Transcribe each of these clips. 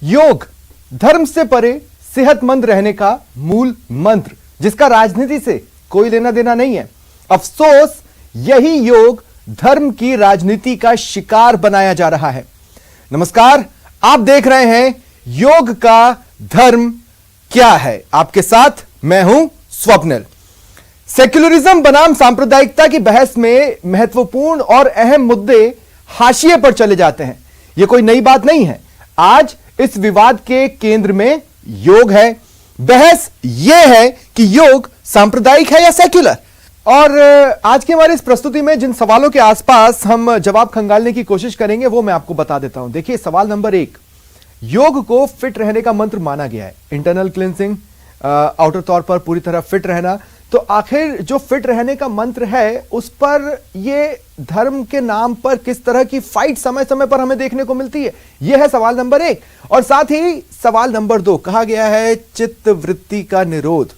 योग धर्म से परे सेहतमंद रहने का मूल मंत्र, जिसका राजनीति से कोई लेना देना नहीं है। अफसोस यही योग धर्म की राजनीति का शिकार बनाया जा रहा है। नमस्कार, आप देख रहे हैं योग का धर्म क्या है। आपके साथ मैं हूं स्वप्निल। सेक्युलरिज्म बनाम सांप्रदायिकता की बहस में महत्वपूर्ण और अहम मुद्दे हाशिए पर चले जाते हैं। यह कोई नई बात नहीं है। आज इस विवाद के केंद्र में योग है। बहस यह है कि योग सांप्रदायिक है या सेक्युलर। और आज की हमारी इस प्रस्तुति में जिन सवालों के आसपास हम जवाब खंगालने की कोशिश करेंगे वो मैं आपको बता देता हूं। देखिए, सवाल नंबर 1, योग को फिट रहने का मंत्र माना गया है। इंटरनल क्लींजिंग, आउटर तौर पर पूरी तरह फिट रहना। तो आखिर जो फिट रहने का मंत्र है उस पर ये धर्म के नाम पर किस तरह की फाइट समय समय पर हमें देखने को मिलती है, यह है सवाल नंबर 1। और साथ ही सवाल नंबर 2, कहा गया है चित्त वृत्ति का निरोध।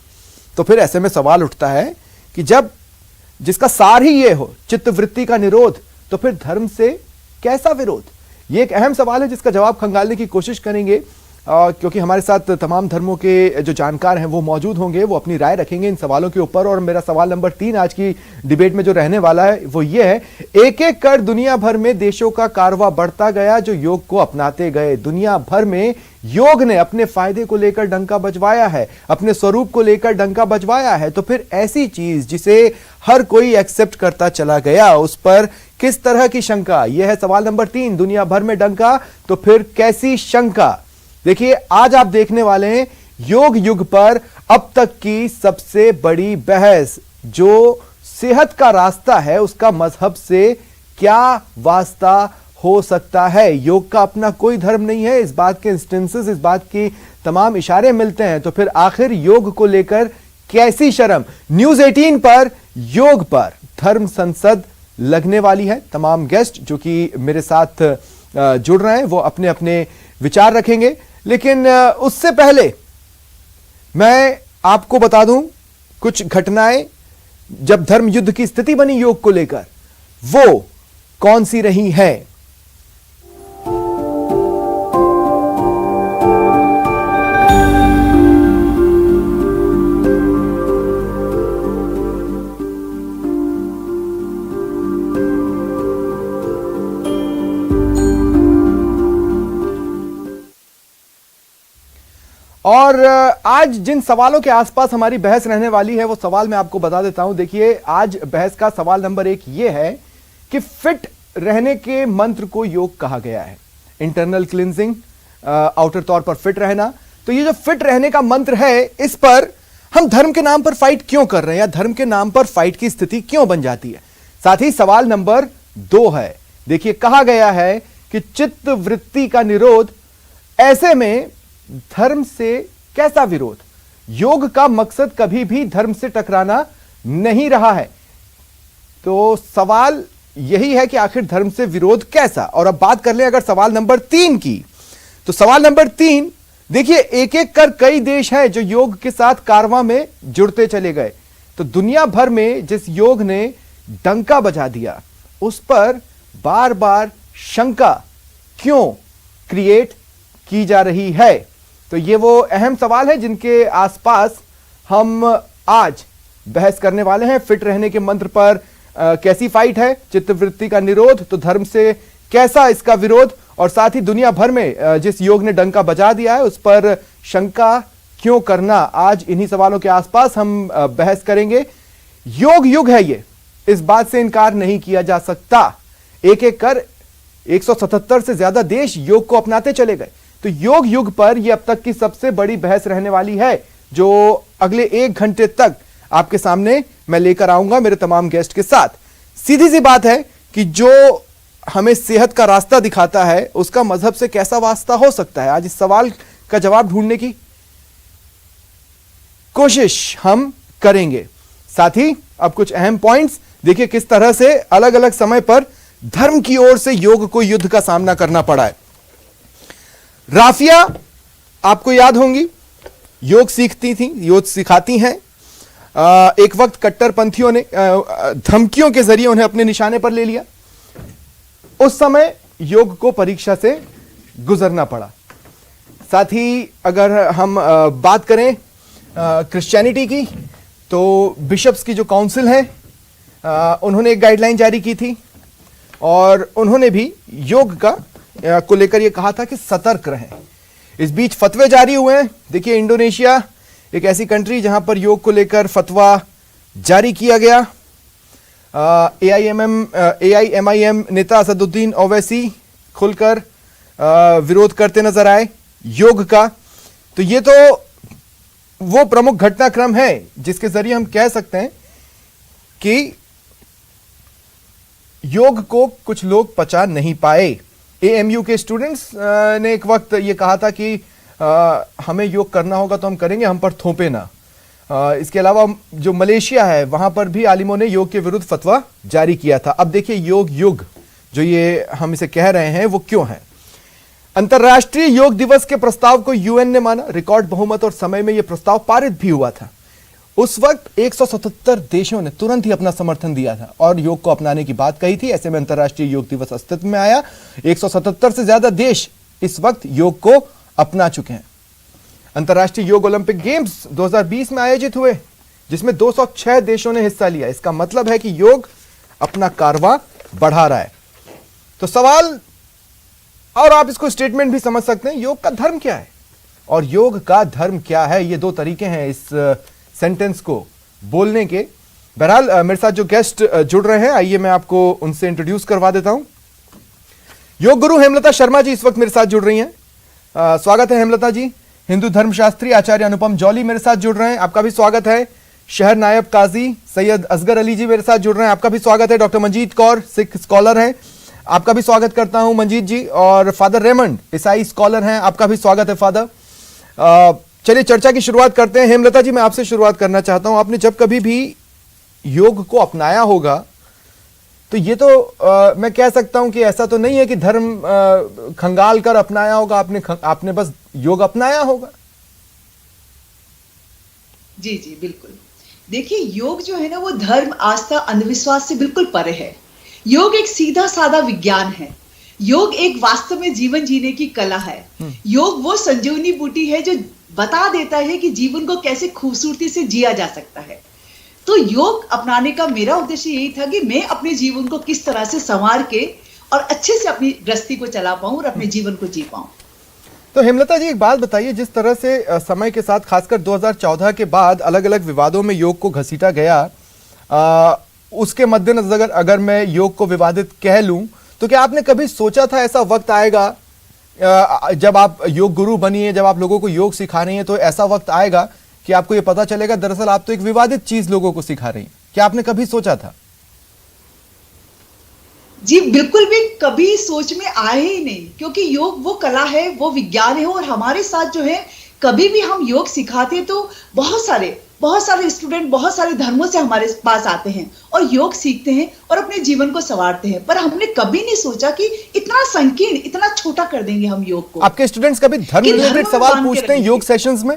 तो फिर ऐसे में सवाल उठता है कि जब जिसका सार ही ये हो चित्त वृत्ति का निरोध, तो फिर धर्म से कैसा विरोध। ये एक अहम सवाल है जिसका जवाब खंगालने की कोशिश करेंगे, क्योंकि हमारे साथ तमाम धर्मों के जो जानकार हैं वो मौजूद होंगे, वो अपनी राय रखेंगे इन सवालों के ऊपर। और मेरा सवाल नंबर 3 आज की डिबेट में जो रहने वाला है वो ये है, एक एक कर दुनिया भर में देशों का कारवां बढ़ता गया जो योग को अपनाते गए। दुनिया भर में योग ने अपने फायदे को लेकर डंका बजवाया है, अपने स्वरूप को लेकर डंका बजवाया है। तो फिर ऐसी चीज जिसे हर कोई एक्सेप्ट करता चला गया, उस पर किस तरह की शंका। यह है सवाल नंबर 3। दुनिया भर में डंका, तो फिर कैसी शंका। देखिए, आज आप देखने वाले हैं योग युग पर अब तक की सबसे बड़ी बहस। जो सेहत का रास्ता है उसका मजहब से क्या वास्ता हो सकता है। योग का अपना कोई धर्म नहीं है, इस बात के इंस्टेंसेस, इस बात की तमाम इशारे मिलते हैं। तो फिर आखिर योग को लेकर कैसी शर्म। न्यूज 18 पर योग पर धर्म संसद लगने वाली है। तमाम गेस्ट जो कि मेरे साथ जुड़ रहे हैं वो अपने अपने विचार रखेंगे, लेकिन उससे पहले मैं आपको बता दूं कुछ घटनाएं जब धर्म युद्ध की स्थिति बनी योग को लेकर, वो कौन सी रही हैं। और आज जिन सवालों के आसपास हमारी बहस रहने वाली है वो सवाल मैं आपको बता देता हूं। देखिए, आज बहस का सवाल नंबर 1 ये है कि फिट रहने के मंत्र को योग कहा गया है। इंटरनल क्लींजिंग, आउटर तौर पर फिट रहना। तो ये जो फिट रहने का मंत्र है, इस पर हम धर्म के नाम पर फाइट क्यों कर रहे हैं, या धर्म के नाम पर फाइट की स्थिति क्यों बन जाती है। साथ ही सवाल नंबर 2 है, देखिए, कहा गया है कि चित्त वृत्ति का निरोध, ऐसे में धर्म से कैसा विरोध। योग का मकसद कभी भी धर्म से टकराना नहीं रहा है। तो सवाल यही है कि आखिर धर्म से विरोध कैसा। और अब बात कर लें अगर सवाल नंबर 3 की, तो सवाल नंबर 3, देखिए, एक एक कर कई देश हैं जो योग के साथ कारवां में जुड़ते चले गए। तो दुनिया भर में जिस योग ने डंका बजा दिया, उस पर बार बार शंका क्यों क्रिएट की जा रही है। तो ये वो अहम सवाल है जिनके आसपास हम आज बहस करने वाले हैं। फिट रहने के मंत्र पर कैसी फाइट है, चित्तवृत्ति का निरोध, तो धर्म से कैसा इसका विरोध। और साथ ही दुनिया भर में जिस योग ने डंका बजा दिया है उस पर शंका क्यों करना। आज इन्हीं सवालों के आसपास हम बहस करेंगे। योग युग है ये, इस बात से इनकार नहीं किया जा सकता। एक एक कर 177 से ज्यादा देश योग को अपनाते चले गए। तो योग युग पर यह अब तक की सबसे बड़ी बहस रहने वाली है, जो अगले 1 घंटे तक आपके सामने मैं लेकर आऊंगा मेरे तमाम गेस्ट के साथ। सीधी सी बात है कि जो हमें सेहत का रास्ता दिखाता है उसका मजहब से कैसा वास्ता हो सकता है। आज इस सवाल का जवाब ढूंढने की कोशिश हम करेंगे। साथ ही अब कुछ अहम पॉइंट्स, देखिए किस तरह से अलग अलग समय पर धर्म की ओर से योग को युद्ध का सामना करना पड़ा है। राफिया आपको याद होंगी, योग सीखती थी, योग सिखाती हैं। एक वक्त कट्टरपंथियों ने धमकियों के जरिए उन्हें अपने निशाने पर ले लिया। उस समय योग को परीक्षा से गुजरना पड़ा। साथ ही अगर हम बात करें क्रिश्चियनिटी की, तो बिशप्स की जो काउंसिल है उन्होंने एक गाइडलाइन जारी की थी और उन्होंने भी योग का को लेकर यह कहा था कि सतर्क रहें। इस बीच फतवे जारी हुए हैं। देखिए, इंडोनेशिया एक ऐसी कंट्री जहां पर योग को लेकर फतवा जारी किया गया। AIMIM नेता असदुद्दीन ओवैसी खुलकर विरोध करते नजर आए योग का। तो ये तो वो प्रमुख घटनाक्रम है जिसके जरिए हम कह सकते हैं कि योग को कुछ लोग पचा नहीं पाए। AMU के स्टूडेंट्स ने एक वक्त ये कहा था कि हमें योग करना होगा तो हम करेंगे, हम पर थोपे ना। इसके अलावा जो मलेशिया है वहां पर भी आलिमों ने योग के विरुद्ध फतवा जारी किया था। अब देखिए, योग युग जो ये हम इसे कह रहे हैं वो क्यों है। अंतर्राष्ट्रीय योग दिवस के प्रस्ताव को UN ने माना। रिकॉर्ड बहुमत और समय में यह प्रस्ताव पारित भी हुआ था। उस वक्त 177 देशों ने तुरंत ही अपना समर्थन दिया था और योग को अपनाने की बात कही थी। ऐसे में अंतर्राष्ट्रीय योग दिवस अस्तित्व में आया। 177 से ज्यादा देश इस वक्त योग को अपना चुके हैं। अंतर्राष्ट्रीय योग ओलंपिक गेम्स 2020 में आयोजित हुए जिसमें 206 देशों ने हिस्सा लिया। इसका मतलब है कि योग अपना कारवां बढ़ा रहा है। तो सवाल, और आप इसको स्टेटमेंट भी समझ सकते हैं, योग का धर्म क्या है और योग का धर्म क्या है। ये दो तरीके हैं इस सेंटेंस को बोलने के। बहरहाल मेरे साथ जो गेस्ट जुड़ रहे हैं, आइए मैं आपको उनसे इंट्रोड्यूस करवा देता हूं। योग गुरु हेमलता शर्मा जी इस वक्त मेरे साथ जुड़ रही हैं। स्वागत है हेमलता जी। हिंदू धर्मशास्त्री आचार्य अनुपम जौली मेरे साथ जुड़ रहे हैं, आपका भी स्वागत है। शहर नायब काजी सैयद असगर अली जी मेरे साथ जुड़ रहे हैं, आपका भी स्वागत है। डॉक्टर मंजीत कौर सिख स्कॉलर हैं, आपका भी स्वागत करता हूं मंजीत जी। और फादर रेमंड ईसाई स्कॉलर हैं, आपका भी स्वागत है फादर। चलिए चर्चा की शुरुआत करते हैं। हेमलता जी, मैं आपसे शुरुआत करना चाहता हूं। आपने जब कभी भी योग को अपनाया होगा तो ये तो मैं कह सकता हूं कि ऐसा तो नहीं है कि धर्म खंगाल कर अपनाया होगा, आपने बस योग अपनाया होगा। जी जी बिल्कुल। देखिए, योग जो है ना वो धर्म, आस्था, अंधविश्वास से बिल्कुल परे है। योग एक सीधा साधा विज्ञान है। योग एक वास्तव में जीवन जीने की कला है। योग वो संजीवनी बूटी है जो बता देता है कि जीवन को कैसे खूबसूरती से जिया जा सकता है। तो योग अपनाने का मेरा उद्देश्य यही था कि मैं अपने जीवन को किस तरह से संवार के और अच्छे से अपनी गृहस्थी को चला पाऊं और अपने जीवन को जी पाऊं। तो हेमलता जी, एक बात बताइए, जिस तरह से समय के साथ खासकर 2014 के बाद अलग अलग विवादों में योग को घसीटा गया, उसके मद्देनजर अगर मैं योग को विवादित कह लूं, तो क्या आपने कभी सोचा था ऐसा वक्त आएगा जब आप योग गुरु बनिए, जब आप लोगों को योग सिखा रही हैं, तो ऐसा वक्त आएगा कि आपको ये पता चलेगा दरअसल आप तो एक विवादित चीज लोगों को सिखा रही हैं? क्या आपने कभी सोचा था? जी बिल्कुल भी कभी सोच में आए ही नहीं, क्योंकि योग वो कला है, वो विज्ञान है। और हमारे साथ जो है, कभी भी हम योग सिखाते तो बहुत सारे स्टूडेंट बहुत सारे धर्मों से हमारे पास आते हैं और योग सीखते हैं और अपने जीवन को संवारते हैं। पर हमने कभी नहीं सोचा कि इतना संकीर्ण, इतना छोटा कर देंगे हम योग को। आपके स्टूडेंट्स कभी धर्म रिलेटेड सवाल पूछते हैं योग सेशंस में?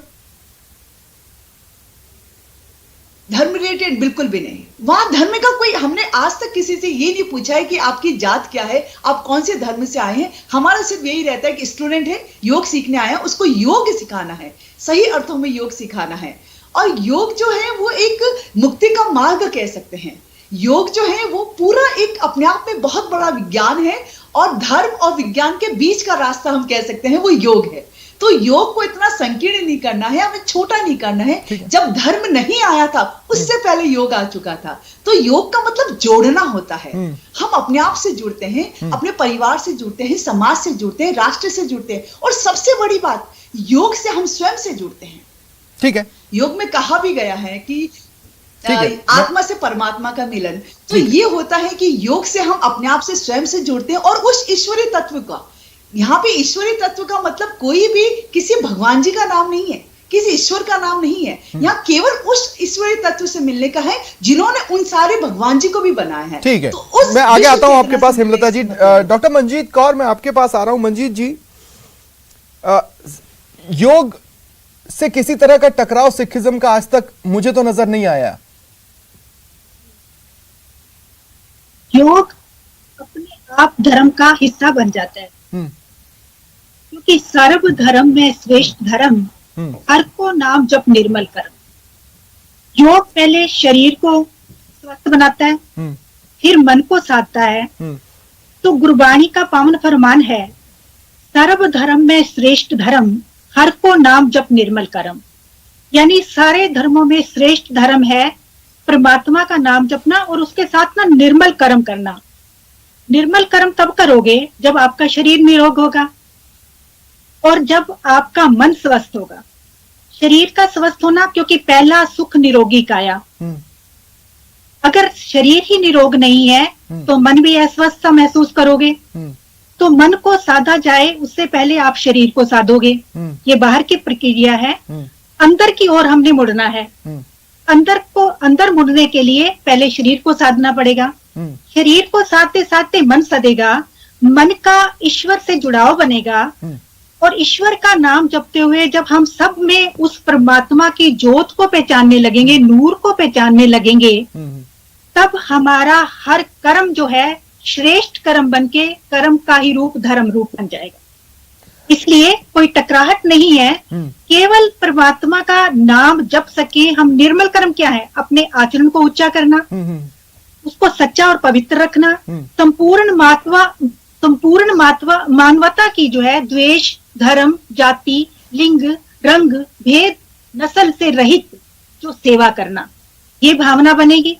धर्म रिलेटेड बिल्कुल भी नहीं। वहां धर्म का कोई, हमने आज तक किसी से ये नहीं पूछा है कि आपकी जात क्या है, आप कौन से धर्म से आए हैं। हमारा सिर्फ यही रहता है कि स्टूडेंट है, योग सीखने आया, उसको योग सिखाना है, सही अर्थों में योग सिखाना है। और योग जो है वो एक मुक्ति का मार्ग कह सकते हैं। योग जो है वो पूरा एक अपने आप में बहुत बड़ा विज्ञान है और धर्म और विज्ञान के बीच का रास्ता हम कह सकते हैं वो योग है। तो योग को इतना संकीर्ण नहीं करना है, हमें छोटा नहीं करना है। जब धर्म नहीं आया था उससे पहले योग आ चुका था। तो योग का मतलब जोड़ना होता है। हम अपने आप से जुड़ते हैं, अपने परिवार से जुड़ते हैं, समाज से जुड़ते हैं, राष्ट्र से जुड़ते हैं और सबसे बड़ी बात, योग से हम स्वयं से जुड़ते हैं। ठीक है, योग में कहा भी गया है कि आत्मा से परमात्मा का मिलन। तो ये होता है कि योग से हम अपने आप से स्वयं से जुड़ते हैं और उस ईश्वरीय तत्व का, यहाँ पे ईश्वरीय तत्व का मतलब कोई भी किसी भगवान जी का नाम नहीं है, किसी ईश्वर का नाम नहीं है। यहाँ केवल उस ईश्वरीय तत्व से मिलने का है जिन्होंने उन सारे भगवान जी को भी बनाया है। ठीक है, तो मैं आगे आता हूं आपके पास हेमलता जी। डॉक्टर मंजीत कौर, मैं आपके पास आ रहा हूं। मंजीत जी, योग से किसी तरह का टकराव सिखिज्म का आज तक मुझे तो नजर नहीं आया। योग अपने आप धर्म का हिस्सा बन जाता है, क्योंकि कि सर्व धर्म में श्रेष्ठ धर्म, हर को नाम जप निर्मल कर्म। योग पहले शरीर को स्वस्थ बनाता है, फिर मन को साधता है। तो गुरबाणी का पावन फरमान है, सर्व धर्म में श्रेष्ठ धर्म, हर को नाम जप निर्मल कर्म। यानी सारे धर्मों में श्रेष्ठ धर्म है परमात्मा का नाम जपना और उसके साथ ना निर्मल कर्म करना। निर्मल कर्म तब करोगे जब आपका शरीर निरोग होगा और जब आपका मन स्वस्थ होगा। शरीर का स्वस्थ होना, क्योंकि पहला सुख निरोगी काया। अगर शरीर ही निरोग नहीं है तो मन भी अस्वस्थ सा महसूस करोगे। तो मन को साधा जाए उससे पहले आप शरीर को साधोगे। ये बाहर की प्रक्रिया है, अंदर की ओर हमने मुड़ना है। अंदर मुड़ने के लिए पहले शरीर को साधना पड़ेगा। शरीर को साधते साधते मन सदेगा, मन का ईश्वर से जुड़ाव बनेगा और ईश्वर का नाम जपते हुए जब हम सब में उस परमात्मा की ज्योत को पहचानने लगेंगे, नूर को पहचानने लगेंगे, तब हमारा हर कर्म जो है श्रेष्ठ कर्म बनके कर्म का ही रूप धर्म रूप बन जाएगा। इसलिए कोई टकराहट नहीं है, केवल परमात्मा का नाम जप सके हम। निर्मल कर्म क्या है? अपने आचरण को ऊंचा करना, उसको सच्चा और पवित्र रखना, संपूर्ण मानवता की जो है द्वेष, धर्म, जाति, लिंग, रंग, भेद, नस्ल से रहित जो सेवा करना, ये भावना बनेगी।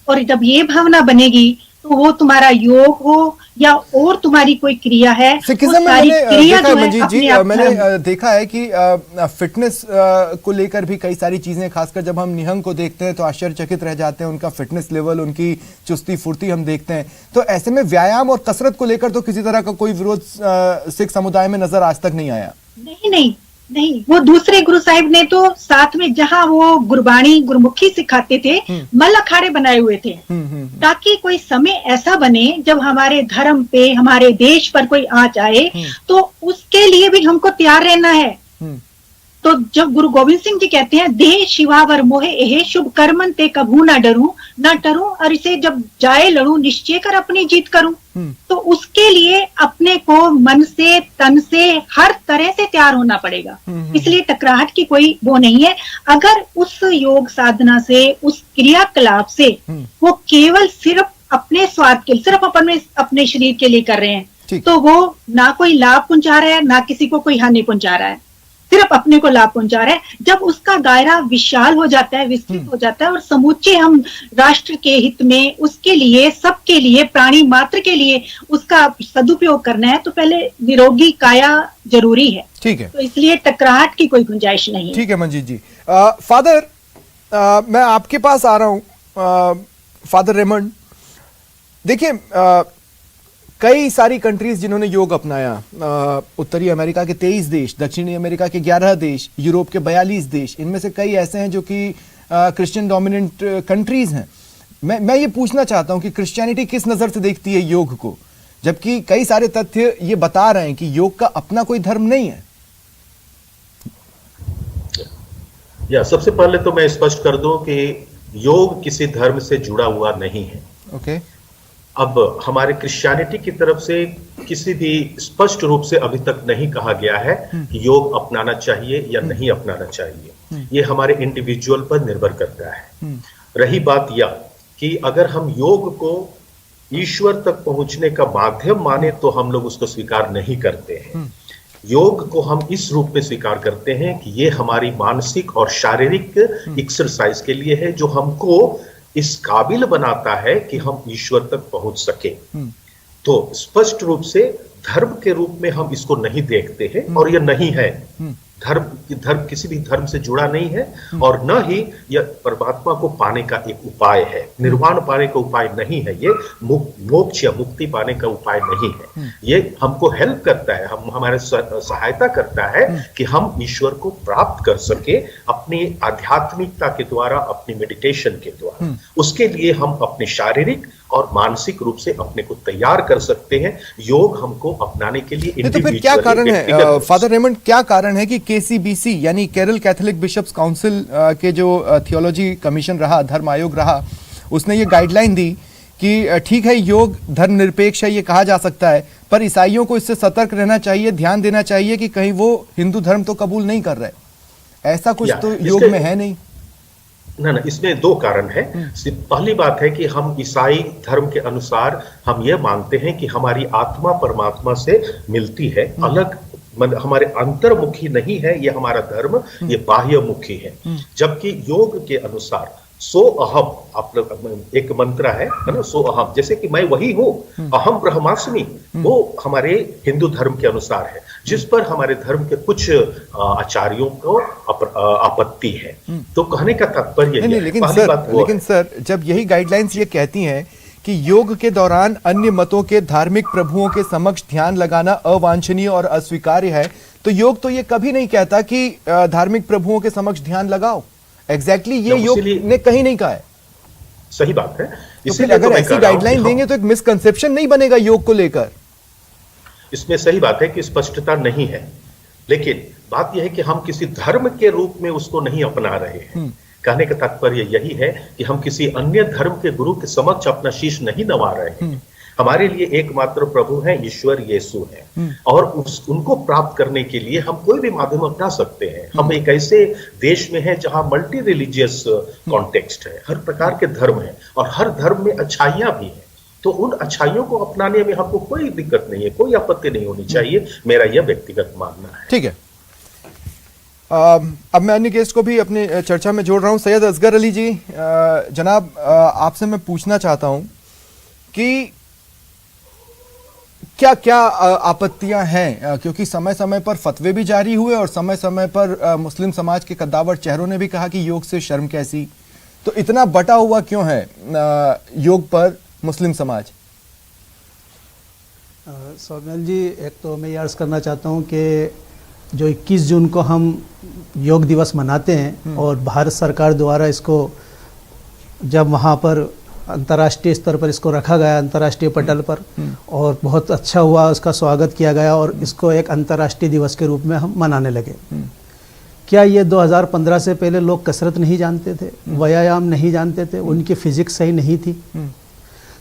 और जब ये भावना बनेगी तो वो तुम्हारा योग हो या और तुम्हारी कोई क्रिया है, सिखिज्म में मैंने देखा है कि फिटनेस को लेकर भी कई सारी चीजें, खासकर जब हम निहंग को देखते हैं तो आश्चर्यचकित रह जाते हैं। उनका फिटनेस लेवल, उनकी चुस्ती फुर्ती हम देखते हैं। तो ऐसे में व्यायाम और कसरत को लेकर तो किसी तरह का कोई विरोध सिख समुदाय में नजर आज तक नहीं आया। नहीं, वो दूसरे गुरु साहिब ने तो साथ में जहां वो गुरबाणी गुरमुखी सिखाते थे, मल अखाड़े बनाए हुए थे, ताकि कोई समय ऐसा बने जब हमारे धर्म पे, हमारे देश पर कोई आंच आए तो उसके लिए भी हमको तैयार रहना है। तो जब गुरु गोविंद सिंह जी कहते हैं, देह शिवावर मोहे एहे, शुभ कर्मन ते कभू ना डरूं, ना डरूं और इसे जब जाए लड़ूं, निश्चय कर अपनी जीत करूं। तो उसके लिए अपने को मन से, तन से, हर तरह से तैयार होना पड़ेगा। इसलिए टकराहट की कोई वो नहीं है। अगर उस योग साधना से, उस क्रियाकलाप से वो केवल सिर्फ अपने स्वार्थ के लिए, सिर्फ अपने शरीर के लिए कर रहे हैं, तो वो ना कोई लाभ पहुंचा रहा है, ना किसी को कोई हानि पहुंचा रहा है, सिर्फ अपने को लाभ पहुंचा रहा है। जब उसका दायरा विशाल हो जाता है, विस्तृत हो जाता है और समूचे हम राष्ट्र के हित में, उसके लिए, सबके लिए, प्राणी मात्र के लिए उसका सदुपयोग करना है, तो पहले निरोगी काया जरूरी है। ठीक है, तो इसलिए टकराहट की कोई गुंजाइश नहीं है। ठीक है मंजीत जी। फादर, मैं आपके पास आ रहा हूं। फादर रेमंड, देखिए कई सारी कंट्रीज जिन्होंने योग अपनाया, उत्तरी अमेरिका के 23 देश, दक्षिणी अमेरिका के 11 देश, यूरोप के 42 देश, इनमें से कई ऐसे हैं जो कि क्रिश्चियन डोमिनेंट कंट्रीज हैं। मैं ये पूछना चाहता हूं कि क्रिश्चियनिटी किस नजर से देखती है योग को, जबकि कई सारे तथ्य ये बता रहे हैं कि योग का अपना कोई धर्म नहीं है। सबसे पहले तो मैं स्पष्ट कर दूं कि योग किसी धर्म से जुड़ा हुआ नहीं है। ओके। अब हमारे क्रिश्चियनिटी की तरफ से किसी भी स्पष्ट रूप से अभी तक नहीं कहा गया है कि योग अपनाना चाहिए या नहीं अपनाना चाहिए। ये हमारे इंडिविजुअल पर निर्भर करता है। रही बात यह कि अगर हम योग को ईश्वर तक पहुंचने का माध्यम माने तो हम लोग उसको स्वीकार नहीं करते हैं। योग को हम इस रूप में स्वीकार करते हैं कि ये हमारी मानसिक और शारीरिक एक्सरसाइज के लिए है, जो हमको इस काबिल बनाता है कि हम ईश्वर तक पहुंच सके। तो स्पष्ट रूप से धर्म के रूप में हम इसको नहीं देखते हैं और यह नहीं है। धर्म किसी भी धर्म से जुड़ा नहीं है और न ही यह परमात्मा को पाने का एक उपाय है, निर्वाण पाने का उपाय नहीं है। ये मोक्ष या मुक्ति पाने का उपाय नहीं है। ये हमको हेल्प करता है, हमारे सहायता करता है कि हम ईश्वर को प्राप्त कर सके अपनी आध्यात्मिकता के द्वारा, अपनी मेडिटेशन के द्वारा। उसके लिए हम अपने शारीरिक और मानसिक रूप से अपने को तैयार कर सकते हैं। योग हमको अपनाने के लिए तो फिर क्या कारण है फादर रेमंड, क्या कारण है कि केसीबीसी यानी केरल कैथोलिक बिशप्स काउंसिल के जो थियोलॉजी कमीशन रहा, धर्म आयोग रहा, उसने ये गाइडलाइन दी कि ठीक है योग धर्मनिरपेक्ष है, ये कहा जा सकता है, पर ईसाइयों को इससे सतर्क रहना चाहिए, ध्यान देना चाहिए कि कहीं वो हिंदू धर्म तो कबूल नहीं कर रहे। ऐसा कुछ तो योग में है नहीं। ना, इसमें दो कारण है। पहली बात है कि हम ईसाई धर्म के अनुसार हम ये मानते हैं कि हमारी आत्मा परमात्मा से मिलती है, अलग हमारे अंतर्मुखी नहीं है ये हमारा धर्म, ये बाह्यमुखी है। जबकि योग के अनुसार सो अहम, आप लोग एक मंत्र है ना, सो अहम, जैसे कि मैं वही हूं, अहम ब्रह्मास्मि, वो हमारे हिंदू धर्म के अनुसार है, जिस पर हमारे धर्म के कुछ आचार्यों को आपत्ति है। तो कहने का तात्पर्य नहीं, लेकिन सर जब यही गाइडलाइंस ये कहती हैं कि योग के दौरान अन्य मतों के धार्मिक प्रभुओं के समक्ष ध्यान लगाना अवांछनीय और अस्वीकार्य है, तो योग तो ये कभी नहीं कहता कि धार्मिक प्रभुओं के समक्ष ध्यान लगाओ। एग्जैक्टली ये योग ने कहीं नहीं कहा है। सही बात है। तो फिर अगर ऐसी गाइडलाइन देंगे तो एक मिसकंसेप्शन नहीं बनेगा योग को लेकर। इसमें सही बात है कि स्पष्टता नहीं है, लेकिन बात यह है कि हम किसी धर्म के रूप में उसको नहीं अपना रहे हैं। कहने का तात्पर्य यही है कि हम किसी अन्य धर्म के गुरु के समक्ष अपना शीश नहीं नवा रहे हैं। हमारे लिए एकमात्र प्रभु है, ईश्वर यीशु है, और उनको प्राप्त करने के लिए हम कोई भी माध्यम अपना सकते हैं। हम एक ऐसे देश में हैं जहां मल्टी रिलीजियस कॉन्टेक्स्ट है, हर प्रकार के धर्म है, और हर धर्म में अच्छाइयां भी हैं। तो उन अच्छाइयों को अपनाने में हमको कोई दिक्कत नहीं है, कोई आपत्ति नहीं होनी चाहिए, मेरा यह व्यक्तिगत मानना है। ठीक है, अब मैं अन्य गेस्ट को भी अपनी चर्चा में जोड़ रहा हूं। सैयद असगर अली जी, जनाब आपसे मैं पूछना चाहता हूं कि क्या क्या आपत्तियां हैं, क्योंकि समय समय पर फतवे भी जारी हुए और समय समय पर मुस्लिम समाज के कद्दावर चेहरों ने भी कहा कि योग से शर्म कैसी। तो इतना बटा हुआ क्यों है योग पर मुस्लिम समाज? सौम्यल जी, एक तो मैं ये अर्ज करना चाहता हूं कि जो 21 जून को हम योग दिवस मनाते हैं और भारत सरकार द्वारा इसको जब वहाँ पर अंतर्राष्ट्रीय स्तर पर इसको रखा गया, अंतर्राष्ट्रीय पटल पर, और बहुत अच्छा हुआ, उसका स्वागत किया गया और इसको एक अंतर्राष्ट्रीय दिवस के रूप में हम मनाने लगे। क्या ये 2015 से पहले लोग कसरत नहीं जानते थे, व्यायाम नहीं जानते थे, उनकी फिजिक्स सही नहीं थी?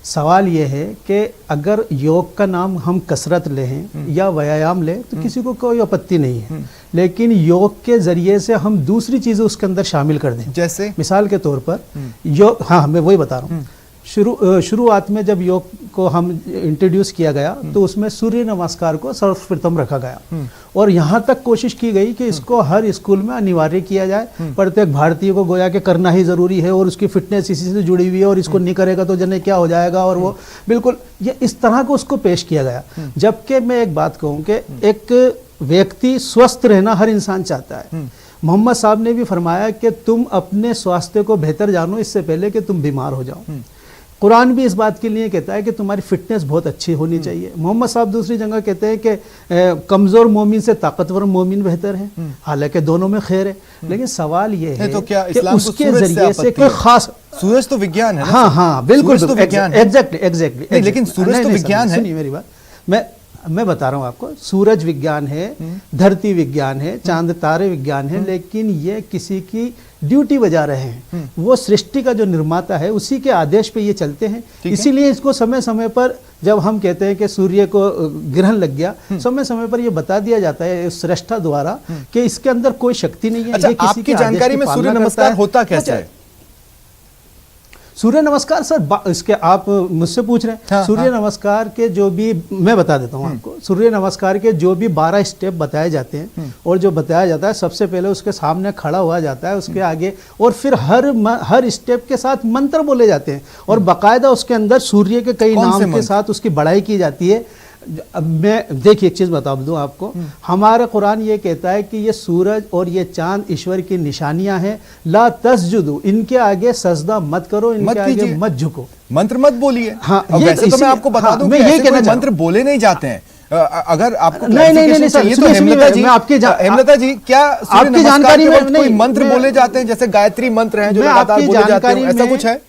सवाल ये है कि अगर योग का नाम हम कसरत लें या व्यायाम लें तो किसी को कोई आपत्ति नहीं है, लेकिन योग के जरिए से हम दूसरी चीजें उसके अंदर शामिल कर दें। जैसे मिसाल के तौर पर योग, हाँ मैं वही बता रहा हूँ, शुरुआत में जब योग को हम इंट्रोड्यूस किया गया तो उसमें सूर्य नमस्कार को सर्वप्रथम रखा गया और यहाँ तक कोशिश की गई कि इसको हर स्कूल में अनिवार्य किया जाए, प्रत्येक भारतीय को गोया के करना ही जरूरी है और उसकी फिटनेस इसी से जुड़ी हुई है और इसको नहीं करेगा तो जने क्या हो जाएगा, और वो बिल्कुल ये इस तरह को उसको पेश किया गया। जबकि मैं एक बात कहूँ कि एक व्यक्ति स्वस्थ रहना हर इंसान चाहता है। मोहम्मद साहब ने भी फरमाया कि तुम अपने स्वास्थ्य को बेहतर जानो इससे पहले कि तुम बीमार हो जाओ। कुरान भी इस बात के लिए कहता है कि तुम्हारी फिटनेस बहुत अच्छी होनी चाहिए। मोहम्मद साहब दूसरी जगह कहते हैं कि कमजोर मोमिन से ताकतवर मोमिन बेहतर है, हालांकि दोनों में खैर है, लेकिन सवाल ये है तो क्या कि उसके जरिए से कोई खास, सूरज तो विज्ञान है ना? हाँ हाँ बिल्कुल, तो विज्ञान एग्जैक्टली, लेकिन सूरज तो विज्ञान है। सुनिए मेरी बात, मैं बता रहा हूँ आपको, सूरज विज्ञान है, धरती विज्ञान है, चांद तारे विज्ञान है, लेकिन ये किसी की ड्यूटी बजा रहे हैं। वो सृष्टि का जो निर्माता है उसी के आदेश पे ये चलते हैं। इसीलिए इसको समय समय पर जब हम कहते हैं कि सूर्य को ग्रहण लग गया, समय समय पर ये बता दिया जाता है सृष्टा द्वारा कि इसके अंदर कोई शक्ति नहीं है। अच्छा, आपकी जानकारी में सूर्य नमस्कार होता कैसे है? सूर्य नमस्कार सर, इसके आप मुझसे पूछ रहे हैं। हाँ, सूर्य नमस्कार के जो भी, मैं बता देता हूँ आपको, सूर्य नमस्कार के जो भी 12 स्टेप बताए जाते हैं और जो बताया जाता है, सबसे पहले उसके सामने खड़ा हुआ जाता है, उसके आगे, और फिर हर स्टेप के साथ मंत्र बोले जाते हैं और बाकायदा उसके अंदर सूर्य के कई नाम के साथ उसकी बड़ाई की जाती है। अब मैं देखिए एक चीज बता दूं आपको, हमारा कुरान ये कहता है कि ये सूरज और ये चांद ईश्वर की निशानियां हैं, ला तस्जुदू, इनके आगे सजदा मत करो, इनके आगे मत झुको, मंत्र मत बोलिए। हाँ, वैसे तो मैं आपको बता दूं, मैं ये कहना, मंत्र बोले नहीं जाते हैं। अगर आपको नहीं सर, ये तो हेमलता जी, क्या आपकी जानकारी में कोई मंत्र बोले जाते हैं जैसे गायत्री मंत्र हैं जो लगातार बोले जाते हैं, ऐसा कुछ है?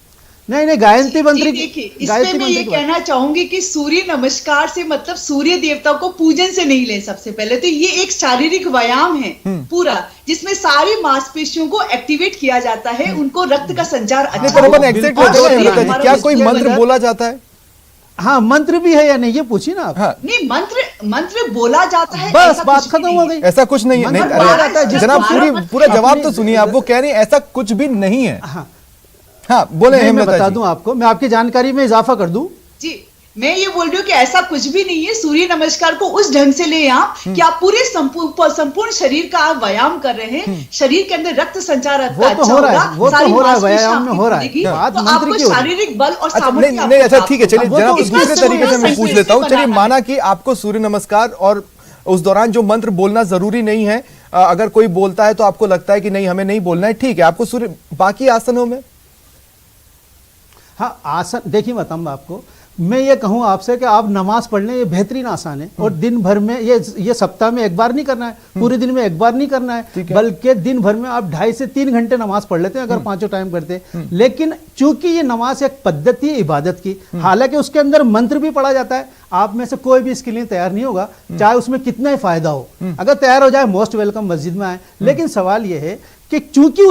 नहीं गायत्री मंत्री देखिए, इसमें मैं ये कहना चाहूंगी कि सूर्य नमस्कार से मतलब सूर्य देवता को पूजन से नहीं ले। सबसे पहले तो ये एक शारीरिक व्यायाम है पूरा, जिसमें सारी मांसपेशियों को एक्टिवेट किया जाता है, उनको रक्त का संचार अच्छा हो। क्या कोई मंत्र बोला जाता है? हाँ, मंत्र भी है या नहीं ये पूछिए ना आप। हाँ। नहीं, मंत्र बोला जाता है, बस बात खत्म हो गई। ऐसा कुछ नहीं है। जनाब पूरा जवाब तो सुनिए, आप वो कह रहे हैं ऐसा कुछ भी नहीं है। हाँ बोले। मैं बता दूं आपको, मैं आपकी जानकारी में इजाफा कर दूं जी। मैं ये बोल रही हूँ कि ऐसा कुछ भी नहीं है। सूर्य नमस्कार को उस ढंग से ले आप कि आप पूरे संपूर्ण शरीर का आप व्यायाम कर रहे हैं, शरीर के अंदर रक्त संचार अच्छा होगा, वो तो हो रहा है, व्यायाम में हो रहा है। तो आपको शारीरिक बल और सामर्थ्य नहीं, अच्छा ठीक है, चलिए जनाब दूसरे तरीके से मैं पूछ लेता हूँ। चलिए माना कि आपको सूर्य नमस्कार और उस दौरान जो मंत्र बोलना जरूरी नहीं है, अगर कोई बोलता है तो आपको लगता है कि नहीं हमें नहीं बोलना है, ठीक है। आपको सूर्य बाकी आसनों में? हाँ, आसन देखिए बताऊँ आपको, मैं ये कहूँ आपसे कि आप नमाज पढ़ लें, ये बेहतरीन आसान है। और दिन भर में ये सप्ताह में एक बार नहीं करना है, पूरे दिन में एक बार नहीं करना है, बल्कि दिन भर में आप 2.5 से 3 घंटे नमाज पढ़ लेते हैं अगर 5 टाइम करते हैं। लेकिन चूंकि ये नमाज एक पद्धति है इबादत की, हालांकि उसके अंदर मंत्र भी पढ़ा जाता है, आप में से कोई भी इसके लिए तैयार नहीं होगा, चाहे उसमें कितना ही फायदा हो। अगर तैयार हो जाए मोस्ट वेलकम, मस्जिद में आए। लेकिन सवाल यह है कि चूंकि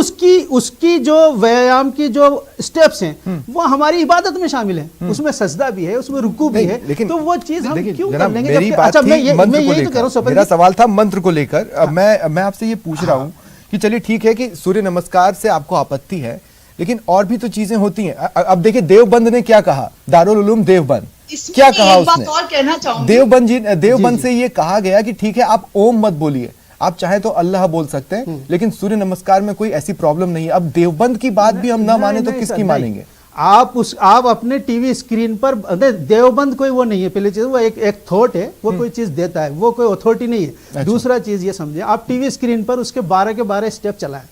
उसकी जो व्यायाम की जो स्टेप्स हैं वो हमारी इबादत में शामिल है, उसमें सजदा भी है, उसमें रुकू भी है, तो वो चीज हम क्यों कर लेंगे? अच्छा, मैं यही तो कह रहा हूं, मेरा सवाल था मंत्र को लेकर। मैं आपसे ये पूछ रहा हूं कि चलिए ठीक है कि सूर्य नमस्कार से आपको आपत्ति है, लेकिन और भी तो चीजें होती हैं। अब देखिए देवबंद ने क्या कहा, दारुल उलूम देवबंद क्या कहा उसने? और कहना चाहूंगी देवबंद से ये कहा गया कि ठीक है आप ओम मत बोलिए, आप चाहे तो अल्लाह बोल सकते हैं, लेकिन सूर्य नमस्कार में कोई ऐसी प्रॉब्लम नहीं है। अब देवबंद की बात भी हम ना माने तो किसकी मानेंगे? आप अपने टीवी स्क्रीन पर देवबंद कोई वो नहीं है, पहली चीज वो एक थॉट है, वो कोई चीज देता है, वो कोई अथॉरिटी नहीं है। अच्छा। दूसरा चीज ये समझे, आप टीवी स्क्रीन पर उसके 12 के 12 स्टेप चलाएं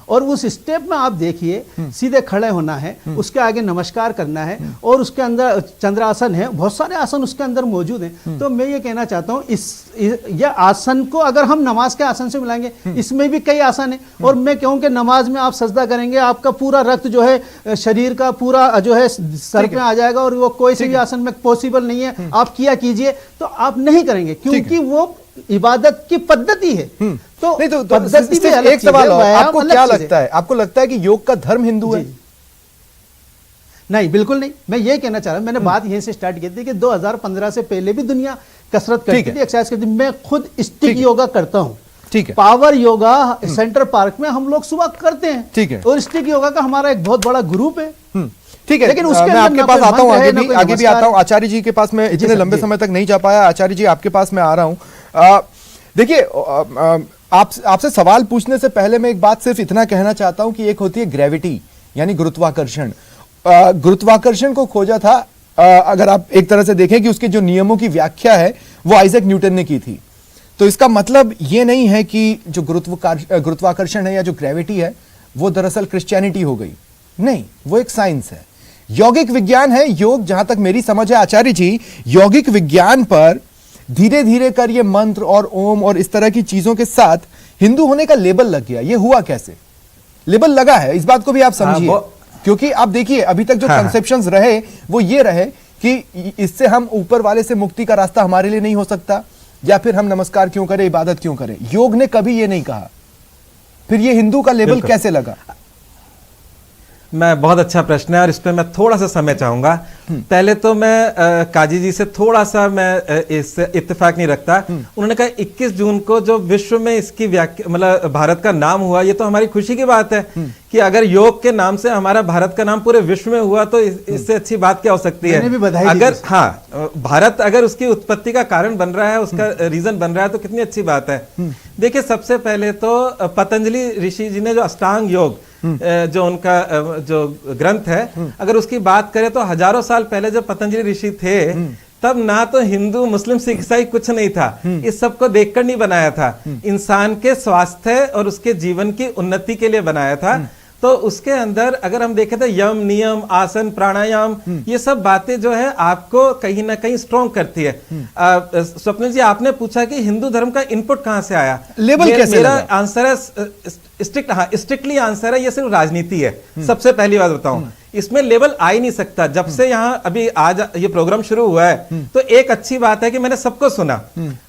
और उस स्टेप में आप देखिए सीधे खड़े होना है, उसके आगे नमस्कार करना है, और उसके अंदर चंद्रासन है, बहुत सारे आसन उसके अंदर मौजूद हैं। तो मैं ये कहना चाहता हूँ ये आसन को अगर हम नमाज के आसन से मिलाएंगे, इसमें भी कई आसन है। और मैं कहूँ कि नमाज में आप सजदा करेंगे, आपका पूरा रक्त जो है शरीर का पूरा जो है सर पे आ जाएगा, और वो कोई से भी आसन में पॉसिबल नहीं है। आप किया कीजिए, तो आप नहीं करेंगे क्योंकि वो इबादत की पद्धति है। तो नहीं तो पद्धति भी अलग एक सवाल चीज़ है, आपको अलग क्या चीज़ है। लगता है? आपको लगता है कि योग का धर्म हिंदू है? नहीं, बिल्कुल नहीं। मैं ये कहना चाह रहा हूं, मैंने बात यहीं से स्टार्ट की थी कि 2015 से पहले भी दुनिया कसरत करती थी, एक्सरसाइज करती थी। मैं खुद स्टिक योगा करता हूं, ठीक है। पावर योगा सेंटर पार्क में हम लोग सुबह करते हैं, ठीक है। और स्टिक योगा का हमारा एक बहुत बड़ा ग्रुप है, ठीक है। लेकिन उसके मैं आपके पास आता हूं, आगे भी आता हूं। आचार्य जी के पास मैं इतने लंबे समय तक नहीं जा पाया। आचार्य जी आपके पास मैं आ रहा हूं। देखिए आपसे सवाल पूछने से पहले मैं एक बात सिर्फ इतना कहना चाहता हूं कि एक होती है ग्रेविटी यानी गुरुत्वाकर्षण। गुरुत्वाकर्षण को खोजा था, अगर आप एक तरह से देखें कि उसके जो नियमों की व्याख्या है वो आइजैक न्यूटन ने की थी। तो इसका मतलब ये नहीं है कि जो गुरुत्वाकर्षण है या जो ग्रेविटी है वो दरअसल क्रिश्चियनिटी हो गई, नहीं, वो एक साइंस है, यौगिक विज्ञान है। योग, जहां तक मेरी समझ है आचार्य जी, यौगिक विज्ञान पर धीरे धीरे कर ये मंत्र और ओम और इस तरह की चीजों के साथ हिंदू होने का लेबल लग गया। ये हुआ कैसे? लेबल लगा है, इस बात को भी आप समझिए। क्योंकि आप देखिए अभी तक जो कंसेप्शंस रहे वो ये रहे कि इससे हम ऊपर वाले से मुक्ति का रास्ता हमारे लिए नहीं हो सकता, या फिर हम नमस्कार क्यों करें, इबादत क्यों करें। योग ने कभी ये नहीं कहा। फिर ये हिंदू का लेबल कैसे लगा? मैं बहुत अच्छा प्रश्न है और इस पर मैं थोड़ा सा समय चाहूंगा। पहले तो मैं काजी जी से थोड़ा सा मैं इससे इत्तेफाक नहीं रखता। उन्होंने कहा 21 जून को जो विश्व में इसकी व्याख्या मतलब भारत का नाम हुआ, ये तो हमारी खुशी की बात है कि अगर योग के नाम से हमारा भारत का नाम पूरे विश्व में हुआ तो इससे अच्छी बात क्या हो सकती है। अगर भारत अगर उसकी उत्पत्ति का कारण बन रहा है, उसका रीजन बन रहा है, तो कितनी अच्छी बात है। देखिए सबसे पहले तो पतंजलि ऋषि जी ने जो अष्टांग योग जो उनका जो ग्रंथ है, अगर उसकी बात करें तो हजारों साल पहले जब पतंजलि ऋषि थे तब ना तो हिंदू मुस्लिम सिख ईसाई कुछ नहीं था। इस सब को देखकर नहीं बनाया था, इंसान के स्वास्थ्य और उसके जीवन की उन्नति के लिए बनाया था। तो उसके अंदर अगर हम देखें तो यम, नियम, आसन, प्राणायाम, ये सब बातें जो है आपको कहीं ना कहीं स्ट्रॉन्ग करती है। स्वप्निल जी आपने पूछा कि हिंदू धर्म का इनपुट कहां से आया, लेबल कैसे मेरा आंसर है स्ट्रिक्टली आंसर है ये सिर्फ राजनीति है। सबसे पहली बात बताऊं, इसमें लेवल आ ही नहीं सकता। जब से यहाँ अभी आज ये प्रोग्राम शुरू हुआ है तो एक अच्छी बात है कि मैंने सबको सुना,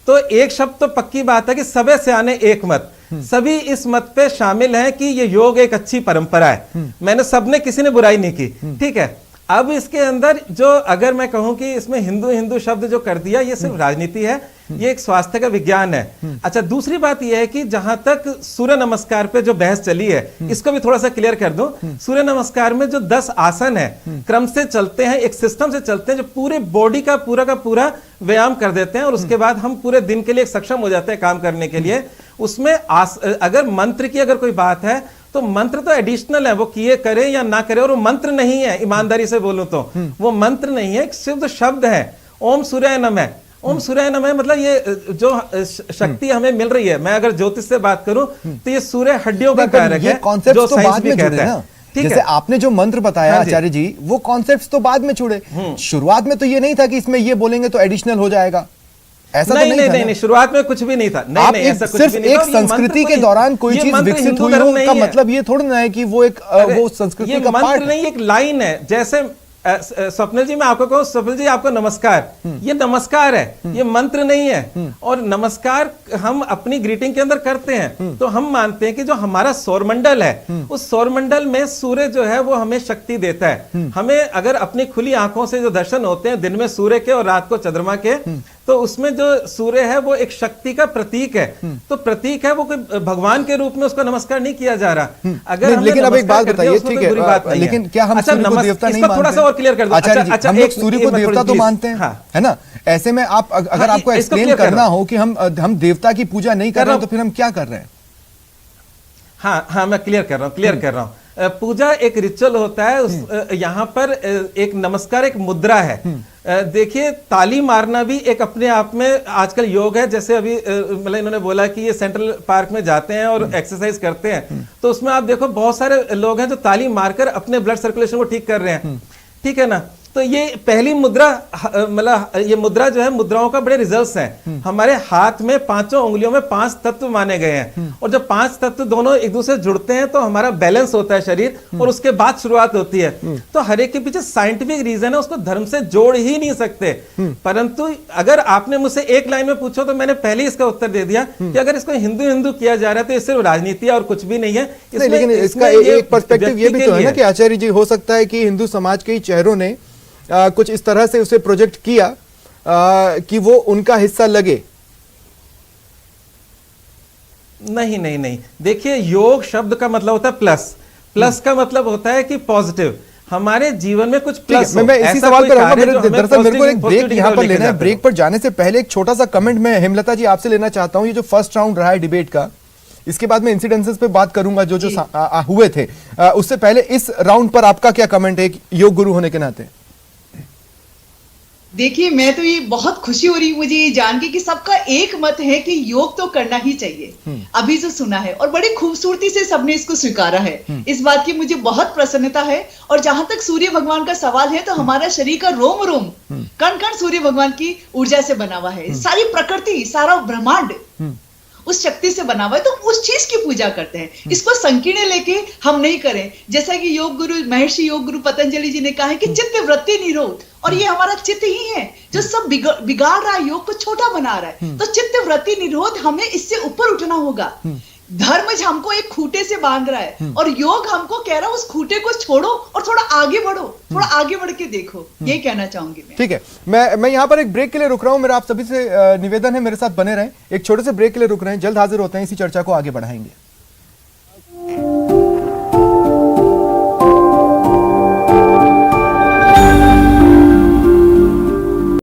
तो एक शब्द तो पक्की बात है कि सबे सियाने एक मत, सभी इस मत पे शामिल हैं कि ये योग एक अच्छी परंपरा है। मैंने सबने किसी ने बुराई नहीं की, ठीक है। अब इसके अंदर जो अगर मैं कहूं कि इसमें हिंदू हिंदू शब्द जो कर दिया, ये सिर्फ राजनीति है, ये एक स्वास्थ्य का विज्ञान है। अच्छा, दूसरी बात यह है कि जहां तक सूर्य नमस्कार पे जो बहस चली है, इसको भी थोड़ा सा क्लियर कर दूं। सूर्य नमस्कार में जो 10 आसन है, क्रम से चलते हैं, एक सिस्टम से चलते हैं, जो पूरे बॉडी का पूरा व्यायाम कर देते हैं और उसके बाद हम पूरे दिन के लिए सक्षम हो जाते हैं काम करने के लिए। उसमें अगर मंत्र की अगर कोई बात है तो मंत्र तो एडिशनल है, वो किए करे या ना करे, और वो मंत्र नहीं है, ईमानदारी से बोलूं तो वो मंत्र नहीं है, सिर्फ शब्द है। ओम सूर्याय नमः, ओम सूर्याय नमः मतलब ये जो शक्ति हमें मिल रही है, मैं अगर ज्योतिष से बात करूं तो ये सूर्य हड्डियों का कारक है, जो साइंस भी कहता है। जैसे आपने जो मंत्र बताया आचार्य जी, वो कॉन्सेप्ट्स तो बाद में छुड़े, शुरुआत में तो ये नहीं था कि इसमें ये बोलेंगे तो एडिशनल हो जाएगा, ऐसा नहीं, तो नहीं, शुरुआत में कुछ भी नहीं था। आप ऐसा कुछ सिर्फ एक संस्कृति के दौरान कोई चीज विकसित हुई हो, का मतलब ये थोड़ा ना है कि वो एक वो संस्कृति का पार्ट नहीं, एक लाइन है। जैसे स्वप्निल जी, मैं आपको कहूं, स्वप्निल जी आपको नमस्कार, ये नमस्कार है, ये मंत्र नहीं है। और नमस्कार हम अपनी ग्रीटिंग के अंदर करते हैं तो हम मानते हैं कि जो हमारा सौरमंडल है, उस सौरमंडल में सूर्य जो है वो हमें शक्ति देता है। हमें अगर अपनी खुली आंखों से जो दर्शन होते हैं दिन में सूर्य के और रात को चंद्रमा के, तो उसमें जो सूर्य है वो एक शक्ति का प्रतीक है। तो प्रतीक है, वो कोई भगवान के रूप में उसको नमस्कार नहीं किया जा रहा। अगर लेकिन अब एक बात बताइए, ठीक है, लेकिन क्या हम सूर्य को देवता नहीं मानते? थोड़ा सा और क्लियर कर दो। अच्छा, हम लोग सूर्य को देवता तो मानते हैं, है ना? ऐसे में आप अगर आपको एक्सप्लेन करना हो कि हम देवता की पूजा नहीं कर रहे हैं तो फिर हम क्या कर रहे हैं? हाँ, मैं क्लियर कर रहा हूँ। पूजा एक रिचुअल होता है, यहाँ पर एक नमस्कार एक मुद्रा है। देखिए, ताली मारना भी एक अपने आप में आजकल योग है। जैसे अभी मतलब इन्होंने बोला कि ये सेंट्रल पार्क में जाते हैं और एक्सरसाइज करते हैं, तो उसमें आप देखो बहुत सारे लोग हैं जो ताली मारकर अपने ब्लड सर्कुलेशन को ठीक कर रहे हैं, ठीक है ना। तो ये पहली मुद्रा, मतलब ये मुद्रा जो है, मुद्राओं का बड़े रिजल्ट्स हैं। हमारे हाथ में 5 उंगलियों में 5 तत्व माने गए हैं, और जब 5 तत्व दोनों एक दूसरे से जुड़ते हैं तो हमारा बैलेंस होता है शरीर, और उसके बाद शुरुआत होती है। तो हर एक के पीछे साइंटिफिक रीजन है, उसको धर्म से जोड़ ही नहीं सकते। परंतु अगर आपने मुझसे एक लाइन में पूछो तो मैंने पहले इसका उत्तर दे दिया कि अगर इसको हिंदू हिंदू किया जा रहा है तो ये सिर्फ राजनीति और कुछ भी नहीं है। लेकिन इसका एक पर्सपेक्टिव ये भी तो है ना कि आचार्य जी, हो सकता है कि हिंदू समाज के चेहरों ने कुछ इस तरह से उसे प्रोजेक्ट किया कि वो उनका हिस्सा लगे। नहीं, देखिए, योग शब्द का मतलब होता है प्लस का मतलब होता है कि पॉजिटिव, हमारे जीवन में कुछ प्लस। मैं इसी सवाल पर आऊंगा। दरअसल मेरे को एक ब्रेक यहाँ पर लेना है। ब्रेक पर जाने से पहले एक छोटा सा कमेंट मैं हेमलता जी आपसे लेना चाहता हूँ। ये जो फर्स्ट राउंड रहा है डिबेट का, इसके बाद में इंसिडेंसेस पे बात करूंगा जो हुए थे। उससे पहले इस राउंड पर आपका क्या कमेंट है योग गुरु होने के नाते? देखिए, मैं तो ये बहुत खुशी हो रही मुझे ये जान के कि सबका एक मत है कि योग तो करना ही चाहिए। अभी जो सुना है और बड़ी खूबसूरती से सबने इसको स्वीकारा है, इस बात की मुझे बहुत प्रसन्नता है। और जहां तक सूर्य भगवान का सवाल है, तो हमारा शरीर का रोम रोम कण कण सूर्य भगवान की ऊर्जा से बना हुआ है। सारी प्रकृति, सारा ब्रह्मांड उस शक्ति से बना हुआ है, तो उस चीज की पूजा करते हैं। इसको संकीर्ण लेके हम नहीं करें। जैसा कि योग गुरु, महर्षि योग गुरु पतंजलि जी ने कहा है कि चित्त वृत्ति निरोध, और ये हमारा चित्त ही है जो सब बिगाड़ रहा है, योग को छोटा बना रहा है। तो चित्त वृत्ति निरोध, हमें इससे ऊपर उठना होगा। धर्म हमको एक खूटे से बांध रहा है और योग हमको कह रहा है उस खूटे को छोड़ो और थोड़ा आगे बढ़ो, थोड़ा आगे बढ़ के देखो। ये कहना चाहूंगी मैं। ठीक है, मैं यहाँ पर एक ब्रेक के लिए रुक रहा हूँ। मेरा आप सभी से निवेदन है, मेरे साथ बने रहें। एक छोटे से ब्रेक के लिए रुक रहे हैं, जल्द हाजिर होते हैं, इसी चर्चा को आगे बढ़ाएंगे।